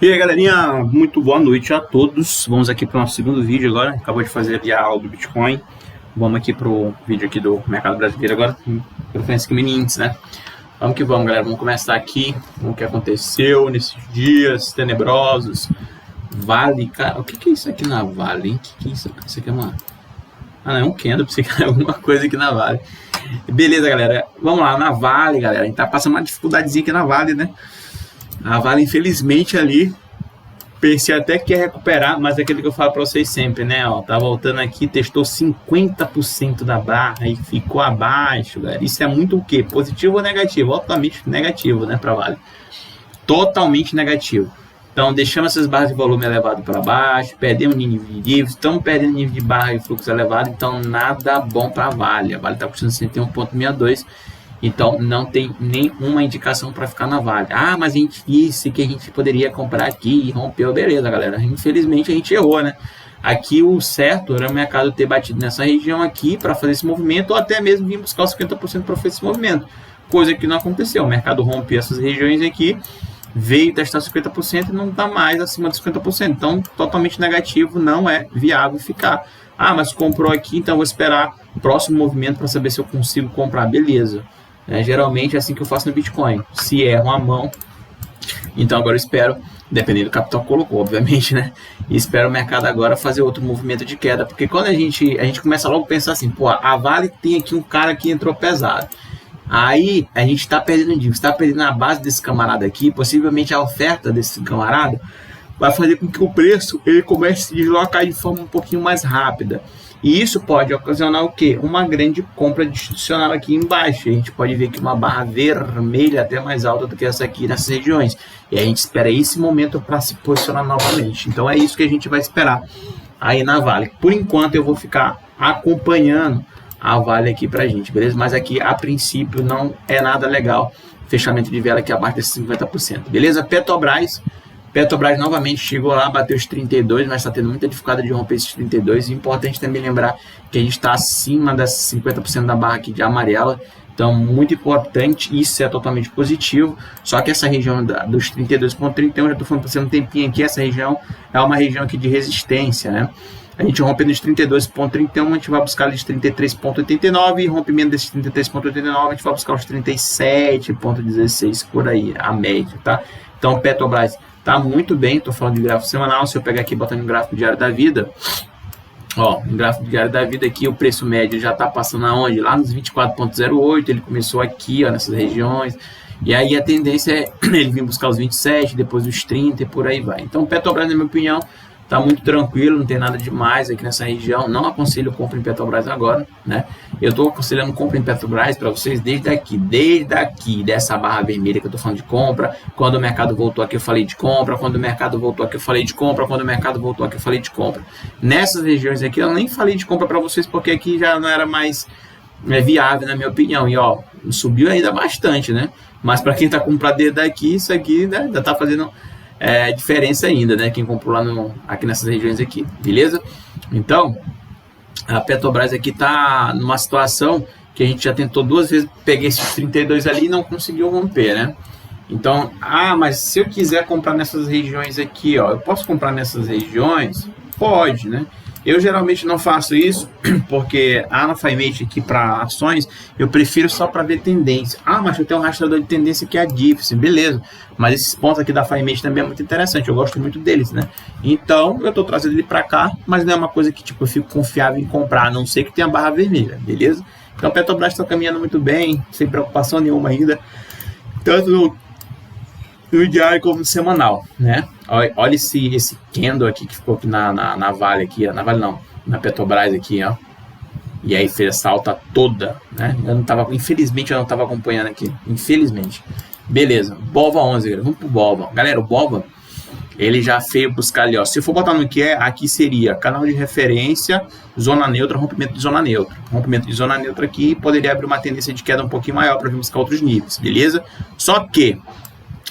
E aí, galerinha, muito boa noite a todos. Vamos aqui para o nosso segundo vídeo agora. Acabou de fazer ali a aula do Bitcoin. Vamos aqui para o vídeo aqui do mercado brasileiro agora, preferência que mini índice, né? Vamos que vamos, galera. Vamos começar aqui com o que aconteceu nesses dias tenebrosos. Vale, cara, o que é isso aqui na Vale, hein? O que é isso? Isso aqui é uma... Ah, não, é um candle, pensei que era alguma coisa aqui na Vale. Beleza, galera. Vamos lá, na Vale, galera. A gente tá passando uma dificuldadezinha aqui na Vale, né? A Vale, infelizmente, ali, pensei até que ia recuperar, mas é aquilo que eu falo para vocês sempre, né? Ó, tá voltando aqui, testou 50% da barra e ficou abaixo, galera. Isso é muito o quê? Positivo ou negativo? Altamente negativo, né, para Vale. Totalmente negativo. Então, deixamos essas barras de volume elevado para baixo, perdemos nível de nível, estamos perdendo nível de barra e fluxo elevado, então nada bom para Vale. A Vale está custando 101,62. Então, não tem nenhuma indicação para ficar na Vale. Ah, mas a gente disse que a gente poderia comprar aqui e rompeu. Beleza, galera. Infelizmente, a gente errou, né? Aqui, o certo era o mercado ter batido nessa região aqui para fazer esse movimento ou até mesmo vir buscar os 50% para fazer esse movimento. Coisa que não aconteceu. O mercado rompeu essas regiões aqui, veio testar 50% e não está mais acima dos 50%. Então, totalmente negativo, não é viável ficar. Ah, mas comprou aqui, então vou esperar o próximo movimento para saber se eu consigo comprar. Beleza. Geralmente é assim que eu faço no Bitcoin. Se erro a mão, então agora eu espero, dependendo do capital que colocou, obviamente, né? E espero o mercado agora fazer outro movimento de queda, porque quando a gente começa logo a pensar assim, pô, a Vale tem aqui um cara que entrou pesado. Aí a gente está perdendo dívida, está perdendo a base desse camarada aqui, possivelmente a oferta desse camarada vai fazer com que o preço ele comece a se deslocar de forma um pouquinho mais rápida. E isso pode ocasionar o quê? Uma grande compra institucional aqui embaixo. A gente pode ver que uma barra vermelha até mais alta do que essa aqui nessas regiões. E a gente espera esse momento para se posicionar novamente. Então é isso que a gente vai esperar aí na Vale. Por enquanto eu vou ficar acompanhando a Vale aqui pra gente, beleza? Mas aqui a princípio não é nada legal. Fechamento de vela aqui abaixo desses 50%, beleza? Petrobras novamente chegou lá, bateu os 32, mas está tendo muita dificuldade de romper esses 32. E é importante também lembrar que a gente está acima das 50% da barra aqui de amarela. Então, muito importante, isso é totalmente positivo. Só que essa região dos 32,31, já estou falando para você um tempinho aqui, essa região é uma região aqui de resistência, né? A gente rompendo os 32,31, a gente vai buscar os 33,89 e rompimento desses 33,89, a gente vai buscar os 37,16 por aí, a média, tá? Então, Petrobras tá muito bem, estou falando de gráfico semanal. Se eu pegar aqui e botar no gráfico diário da vida, ó, no gráfico diário da vida aqui, o preço médio já está passando aonde? Lá nos 24,08, ele começou aqui, ó, nessas regiões, e aí a tendência é ele vir buscar os 27, depois os 30 e por aí vai. Então, Petrobras, na minha opinião, tá muito tranquilo, não tem nada demais aqui nessa região. Não aconselho compra em Petrobras agora, né? Eu tô aconselhando compra em Petrobras para vocês desde aqui, dessa barra vermelha que eu tô falando de compra. Quando o mercado voltou aqui, eu falei de compra. Quando o mercado voltou aqui, eu falei de compra. Quando o mercado voltou aqui, eu falei de compra. Nessas regiões aqui, eu nem falei de compra para vocês, porque aqui já não era mais viável, na minha opinião. E ó, subiu ainda bastante, né? Mas para quem tá comprando desde aqui, isso aqui, né, ainda tá fazendo diferença ainda, né? Quem comprou lá aqui nessas regiões aqui, beleza? Então, a Petrobras aqui tá numa situação que a gente já tentou duas vezes pegar esses 32 ali e não conseguiu romper, né? Então, mas se eu quiser comprar nessas regiões aqui, ó, eu posso comprar nessas regiões? Pode, né? Eu geralmente não faço isso, porque na FiMate aqui para ações, eu prefiro só para ver tendência. Mas eu tenho um rastreador de tendência que é a Diffs, beleza. Mas esses pontos aqui da FiMate também é muito interessante, eu gosto muito deles, né? Então, eu estou trazendo ele para cá, mas não é uma coisa que tipo, eu fico confiável em comprar, a não ser que tenha a barra vermelha, beleza? Então, a Petrobras está caminhando muito bem, sem preocupação nenhuma ainda, tanto no diário como no semanal, né? Olha esse candle aqui que ficou aqui na Vale aqui, ó. Na Vale não, na Petrobras aqui, ó. E aí fez essa alta toda, né? Infelizmente eu não estava acompanhando aqui, infelizmente. Beleza, BOVA 11, galera. Vamos pro BOVA. Galera, o BOVA, ele já veio buscar ali, ó. Se eu for botar no que aqui seria canal de referência, zona neutra, rompimento de zona neutra. Rompimento de zona neutra aqui poderia abrir uma tendência de queda um pouquinho maior para vir buscar outros níveis, beleza? Só que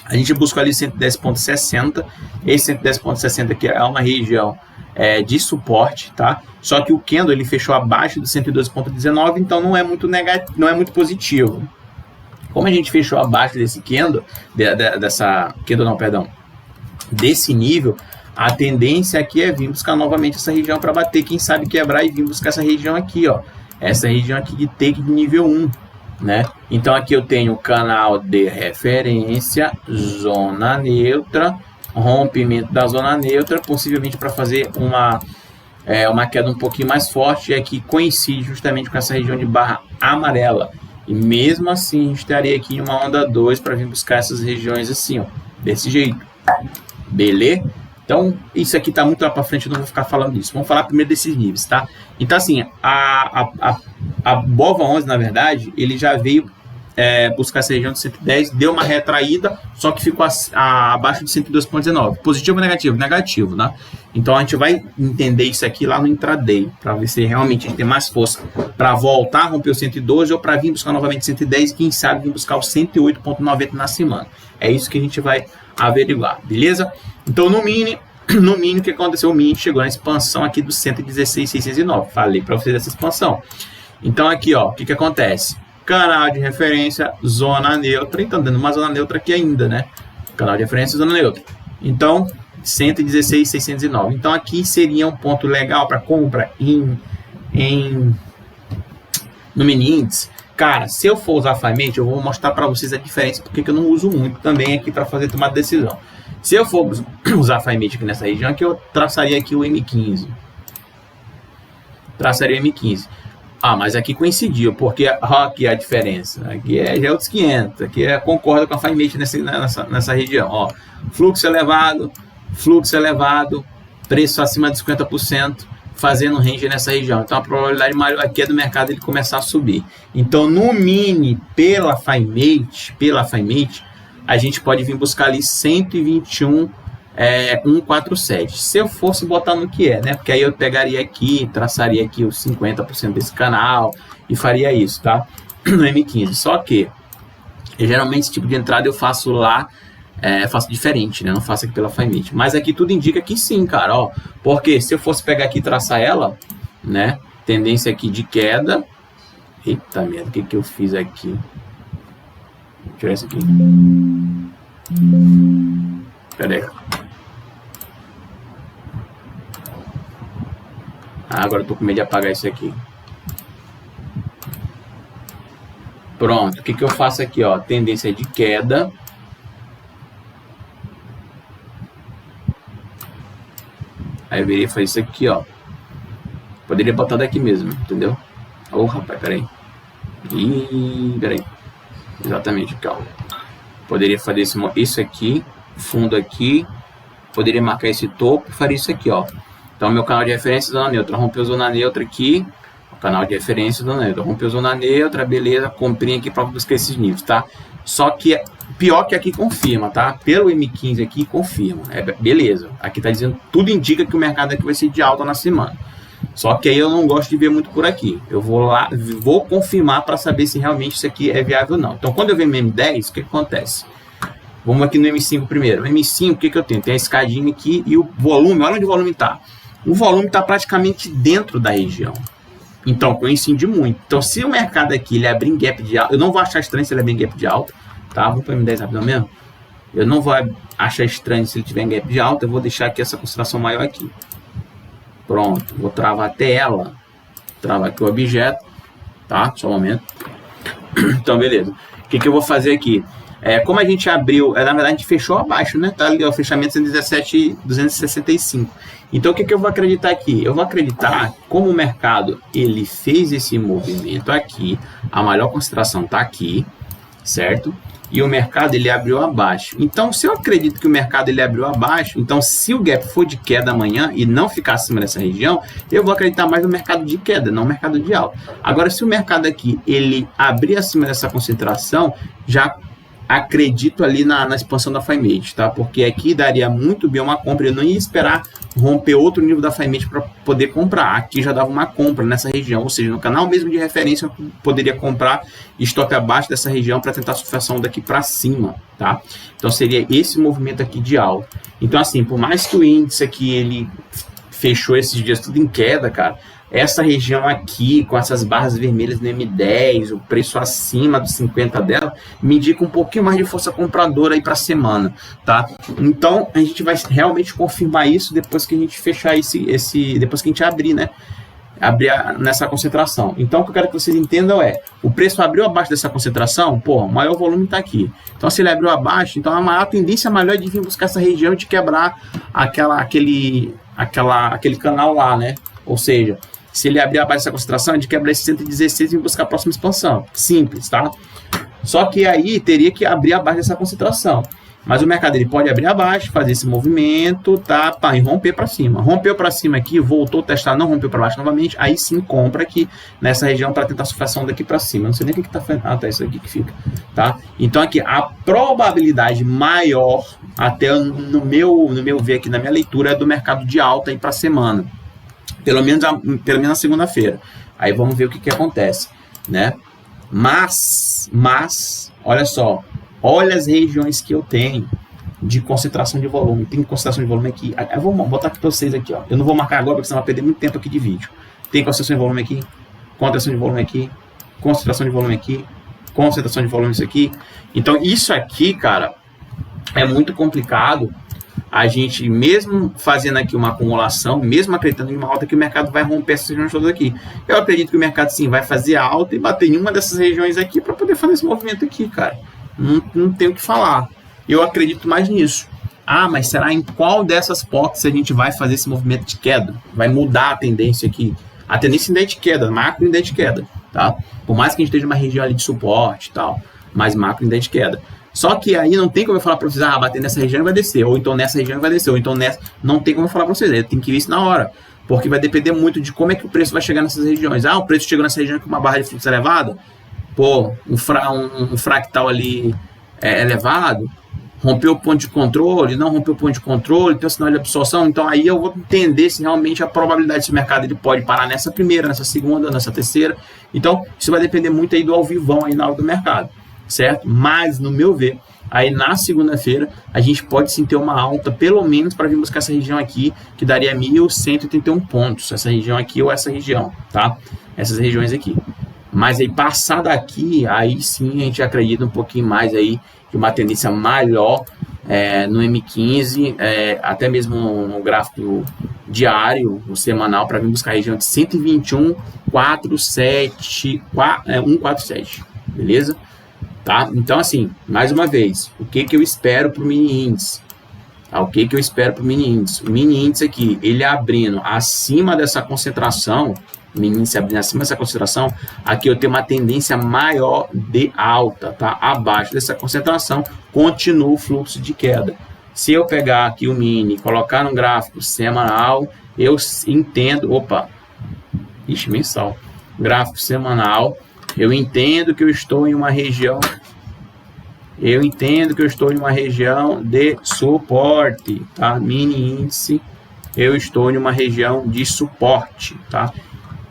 a gente busca ali 110,60. Esse 110,60 aqui é uma região de suporte, tá? Só que o candle ele fechou abaixo do 112,19, então não é muito negativo, não é muito positivo. Como a gente fechou abaixo desse candle, dessa candle não, perdão, desse nível, a tendência aqui é vir buscar novamente essa região para bater, quem sabe quebrar e vir buscar essa região aqui, ó. Essa região aqui de take de nível 1, né? Então aqui eu tenho o canal de referência, zona neutra, rompimento da zona neutra, possivelmente para fazer uma queda um pouquinho mais forte, e aqui coincide justamente com essa região de barra amarela. E mesmo assim, a gente estaria aqui em uma onda 2 para vir buscar essas regiões assim, ó, desse jeito. Beleza? Então, isso aqui está muito lá para frente, eu não vou ficar falando disso. Vamos falar primeiro desses níveis, tá? Então, assim, a BOVA 11, na verdade, ele já veio buscar essa região de 110, deu uma retraída, só que ficou abaixo de 102,19. Positivo ou negativo? Negativo, né? Então, a gente vai entender isso aqui lá no intraday, para ver se realmente a gente tem mais força para voltar a romper o 112 ou para vir buscar novamente 110 e quem sabe vir buscar o 108,90 na semana. É isso que a gente vai averiguar, beleza? Então, no mini, o que aconteceu? O mini chegou na expansão aqui do 116,609. Falei para vocês dessa expansão. Então, aqui, ó, o que acontece? Canal de referência, zona neutra. Então, dando uma zona neutra aqui ainda, né? Canal de referência, zona neutra. Então, 116,609. Então, aqui seria um ponto legal para compra no mini índice. Cara, se eu for usar FiMate, eu vou mostrar para vocês a diferença, porque eu não uso muito também aqui para fazer tomada de decisão. Se eu for usar FiMate aqui nessa região, aqui eu traçaria aqui o M15. Traçaria o M15. Ah, mas aqui coincidiu, porque aqui é a diferença. Aqui já é outros 500. Aqui concorda com a FiMate nessa região. Ó, fluxo elevado, preço acima de 50%. Fazendo range nessa região. Então, a probabilidade maior aqui é do mercado ele começar a subir. Então, no mini, pela FiMate, a gente pode vir buscar ali 121,147. Se eu fosse botar no que é, né? Porque aí eu pegaria aqui, traçaria aqui os 50% desse canal e faria isso, tá? No M15. Só que, geralmente, esse tipo de entrada eu faço lá, faço diferente, né? Não faço aqui pela FiMate. Mas aqui tudo indica que sim, cara, ó. Porque se eu fosse pegar aqui e traçar ela, né? Tendência aqui de queda. Eita merda, o que eu fiz aqui? Vou tirar isso aqui. Pera aí. Agora eu tô com medo de apagar isso aqui. Pronto, o que eu faço aqui, ó? Tendência de queda. Aí eu viria fazer isso aqui, ó. Poderia botar daqui mesmo, entendeu? Ô, rapaz, peraí. Peraí. Exatamente, aqui, ó. Poderia fazer isso aqui, fundo aqui. Poderia marcar esse topo e faria isso aqui, ó. Então, meu canal de referência, zona neutra. Rompeu zona neutra aqui. O canal de referência, zona neutra. Rompeu zona neutra, beleza. Comprinha aqui para buscar esses níveis, tá? Só que pior que aqui confirma, tá? Pelo M15 aqui confirma. Beleza. Aqui tá dizendo, tudo indica que o mercado aqui vai ser de alta na semana. Só que aí eu não gosto de ver muito por aqui. Eu vou lá, vou confirmar para saber se realmente isso aqui é viável ou não. Então, quando eu ver no M10, o que acontece? Vamos aqui no M5 primeiro. No M5, o que eu tenho? Tem a escadinha aqui e o volume, olha onde o volume tá. O volume tá praticamente dentro da região. Então, coincide muito. Então, se o mercado aqui ele abrir em gap de alta, eu não vou achar estranho se ele abrir em gap de alta, tá? Vamos para o M10 rapidão mesmo. Eu não vou achar estranho se ele tiver em gap de alta, eu vou deixar aqui essa concentração maior aqui. Pronto, vou travar até ela. Travar aqui o objeto, tá? Só um momento. Então, beleza. O que eu vou fazer aqui? Como a gente abriu, na verdade a gente fechou abaixo, né? Tá ali o fechamento 117,265. Então, o que eu vou acreditar aqui? Eu vou acreditar como o mercado ele fez esse movimento aqui, a maior concentração tá aqui, certo? E o mercado ele abriu abaixo. Então, se eu acredito que o mercado ele abriu abaixo, então se o gap for de queda amanhã e não ficar acima dessa região, eu vou acreditar mais no mercado de queda, não no mercado de alta. Agora, se o mercado aqui ele abrir acima dessa concentração, já acredito ali na expansão da FiMate, tá? Porque aqui daria muito bem uma compra, eu não ia esperar romper outro nível da FiMate para poder comprar. Aqui já dava uma compra nessa região, ou seja, no canal mesmo de referência eu poderia comprar estoque abaixo dessa região para tentar sustentação daqui para cima, tá? Então seria esse movimento aqui de alta. Então assim, por mais que o índice aqui ele fechou esses dias tudo em queda, cara, essa região aqui, com essas barras vermelhas no M10, o preço acima dos 50 dela, me indica um pouquinho mais de força compradora aí para a semana, tá? Então, a gente vai realmente confirmar isso depois que a gente fechar depois que a gente abrir, né? Abrir nessa concentração. Então, o que eu quero que vocês entendam é, o preço abriu abaixo dessa concentração, o maior volume está aqui. Então, se ele abriu abaixo, então a maior tendência maior é de vir buscar essa região de quebrar aquele canal lá, né? Ou seja, se ele abrir abaixo dessa concentração, é de quebrar esse 116 e vir buscar a próxima expansão. Simples, tá? Só que aí teria que abrir abaixo dessa concentração. Mas o mercado ele pode abrir abaixo, fazer esse movimento, tá? E romper para cima. Rompeu para cima aqui, voltou a testar, não rompeu para baixo novamente, aí sim compra aqui nessa região para tentar sufação daqui para cima. Não sei nem o que está fazendo. Ah, tá, isso aqui que fica, tá? Então aqui a probabilidade maior, até no meu ver aqui na minha leitura, é do mercado de alta aí para a semana. Pelo menos na segunda-feira. Aí vamos ver o que acontece, né? Mas, olha só. Olha as regiões que eu tenho de concentração de volume. Tem concentração de volume aqui. Eu vou botar aqui para vocês aqui, ó. Eu não vou marcar agora porque senão vai perder muito tempo aqui de vídeo. Tem concentração de volume aqui, concentração de volume aqui, concentração de volume aqui, concentração de volume isso aqui. Então isso aqui, cara, é muito complicado. A gente, mesmo fazendo aqui uma acumulação, mesmo acreditando em uma alta, que o mercado vai romper essas regiões todas aqui. Eu acredito que o mercado sim vai fazer alta e bater em uma dessas regiões aqui para poder fazer esse movimento aqui, cara. Não tenho o que falar. Eu acredito mais nisso. Ah, mas será em qual dessas potes a gente vai fazer esse movimento de queda? Vai mudar a tendência aqui. A tendência ainda é de queda, macro ainda é de queda, tá? Por mais que a gente esteja numa região ali de suporte e tal, mas macro ainda é de queda. Só que aí não tem como eu falar para vocês, bater nessa região e vai descer, ou então nessa região e vai descer, ou então nessa. Não tem como eu falar para vocês, tem que ver isso na hora. Porque vai depender muito de como é que o preço vai chegar nessas regiões. O preço chegou nessa região com uma barra de fluxo elevada, um fractal ali elevado, rompeu o ponto de controle, não rompeu o ponto de controle, tem um sinal de absorção, então aí eu vou entender se realmente a probabilidade se o mercado ele pode parar nessa primeira, nessa segunda, nessa terceira. Então, isso vai depender muito aí do ao vivão aí na hora do mercado, certo? Mas, no meu ver, aí na segunda-feira, a gente pode sim ter uma alta, pelo menos para vir buscar essa região aqui, que daria 1.181 pontos, essa região aqui ou essa região, tá? Essas regiões aqui. Mas aí, passar daqui, aí sim a gente acredita um pouquinho mais aí de uma tendência maior no M15, até mesmo no gráfico diário, no semanal, para vir buscar a região de 121,47, beleza? Tá? Então, assim, mais uma vez, o que eu espero para o mini índice? O que eu espero para o mini índice? O mini índice aqui, ele abrindo acima dessa concentração, mini índice abrindo acima dessa concentração, aqui eu tenho uma tendência maior de alta, tá? Abaixo dessa concentração, continua o fluxo de queda. Se eu pegar aqui o mini, colocar no gráfico semanal, eu entendo, mensal, gráfico semanal, eu entendo que eu estou em uma região, de suporte, tá? Mini índice, eu estou em uma região de suporte, tá?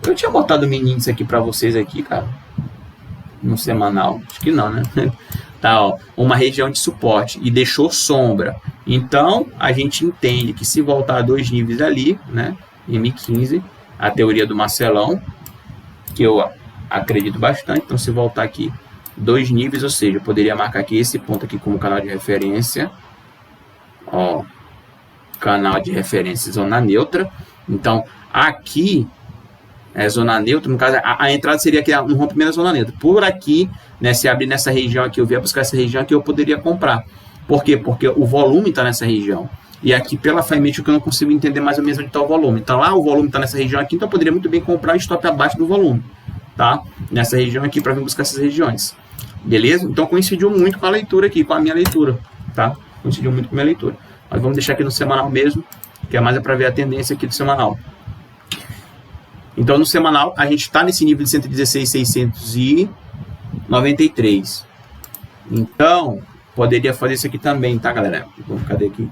Eu tinha botado o mini índice aqui para vocês aqui, cara, no semanal, acho que não, né? Tá, ó, uma região de suporte e deixou sombra. Então, a gente entende que se voltar a 2 níveis ali, né, M15, a teoria do Marcelão, que eu acredito bastante, então se voltar aqui 2 níveis, ou seja, eu poderia marcar aqui esse ponto aqui como canal de referência, ó, canal de referência zona neutra. Então, aqui é zona neutra, no caso, a entrada seria aqui no rompimento da zona neutra. Por aqui, né, se abrir nessa região aqui, eu vier buscar essa região aqui, eu poderia comprar. Por quê? Porque o volume está nessa região. E aqui, pela FIMET, eu não consigo entender mais ou menos onde está o volume. Então, lá o volume está nessa região aqui, então eu poderia muito bem comprar stop abaixo do volume, tá? Nessa região aqui, para vir buscar essas regiões. Beleza? Então, coincidiu muito com a leitura aqui, com a minha leitura, tá? Coincidiu muito com a minha leitura. Mas vamos deixar aqui no semanal mesmo, que é mais para ver a tendência aqui do semanal. Então, no semanal, a gente está nesse nível de 116,693. Então, poderia fazer isso aqui também, tá, galera? Cadê aqui?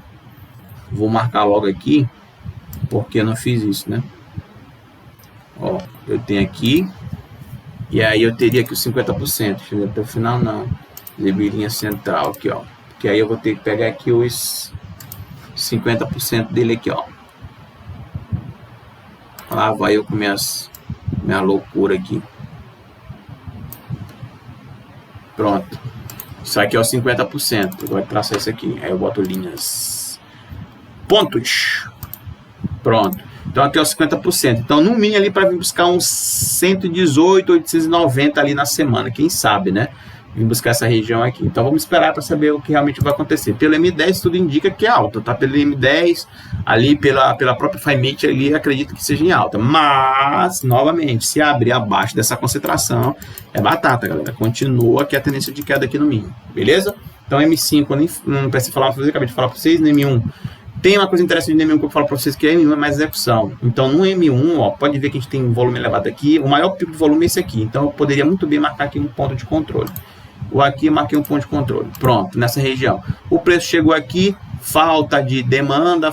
Vou marcar logo aqui, porque eu não fiz isso, né? Ó, eu tenho aqui, e aí eu teria aqui os 50%. Deixa eu ver até o final, não. Linha central aqui, ó. Porque aí eu vou ter que pegar aqui os 50% dele aqui, ó. Lá vai eu com minha loucura aqui. Pronto. Isso aqui é o 50%. Eu vou traçar isso aqui. Aí eu boto linhas. Pontos. Pronto. Então aqui é o 50%. Então no mínimo ali para vir buscar uns 118, 890 ali na semana. Quem sabe, né? Vim buscar essa região aqui. Então vamos esperar para saber o que realmente vai acontecer. Pelo M10 tudo indica que é alta, tá? Pelo M10, ali pela própria FiMate ali, acredito que seja em alta. Mas, novamente, se abrir abaixo dessa concentração, é batata, galera. Continua aqui a tendência de queda aqui no mínimo, beleza? Então M5, eu nem não preciso falar, eu acabei de falar para vocês, no M1. Tem uma coisa interessante no M1 que eu falo para vocês, que é M1 é mais execução. Então, no M1, ó, pode ver que a gente tem um volume elevado aqui. O maior pico de volume é esse aqui. Então, eu poderia muito bem marcar aqui um ponto de controle. Ou aqui eu marquei um ponto de controle. Pronto, nessa região. O preço chegou aqui, falta de demanda.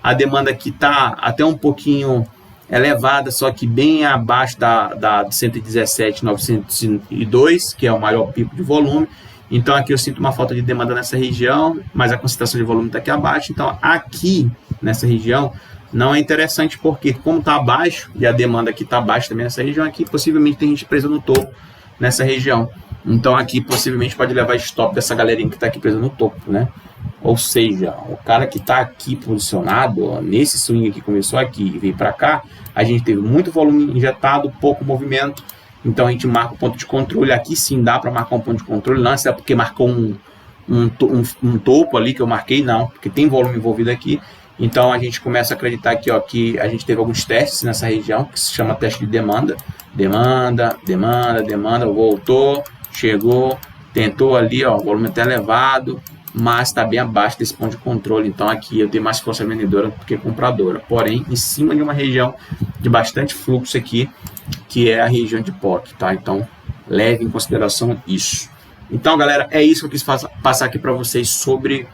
A demanda aqui está até um pouquinho elevada, só que bem abaixo da 117.902, que é o maior pico de volume. Então aqui eu sinto uma falta de demanda nessa região, mas a concentração de volume está aqui abaixo. Então aqui, nessa região, não é interessante, porque como está abaixo, e a demanda aqui está abaixo também nessa região, aqui possivelmente tem gente presa no topo nessa região. Então aqui possivelmente pode levar stop dessa galerinha que está aqui presa no topo, né? Ou seja, o cara que está aqui posicionado, ó, nesse swing que começou aqui e veio para cá, a gente teve muito volume injetado, pouco movimento. Então a gente marca o ponto de controle. Aqui sim dá para marcar um ponto de controle. Não é porque marcou um topo ali que eu marquei, não, porque tem volume envolvido aqui. Então a gente começa a acreditar aqui, ó, que a gente teve alguns testes nessa região, que se chama teste de demanda. Demanda, voltou, chegou, tentou ali, ó, o volume até elevado, mas está bem abaixo desse ponto de controle. Então aqui eu tenho mais força vendedora do que compradora. Porém, em cima de uma região de bastante fluxo aqui, que é a região de POC, tá? Então leve em consideração isso. Então, galera, é isso que eu quis passar aqui para vocês sobre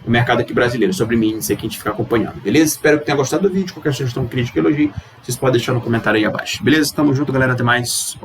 o mercado aqui brasileiro, sobre mim, isso aqui a gente fica acompanhando, beleza? Espero que tenha gostado do vídeo. Qualquer sugestão, crítica, elogio, vocês podem deixar no comentário aí abaixo, beleza? Tamo junto, galera, até mais.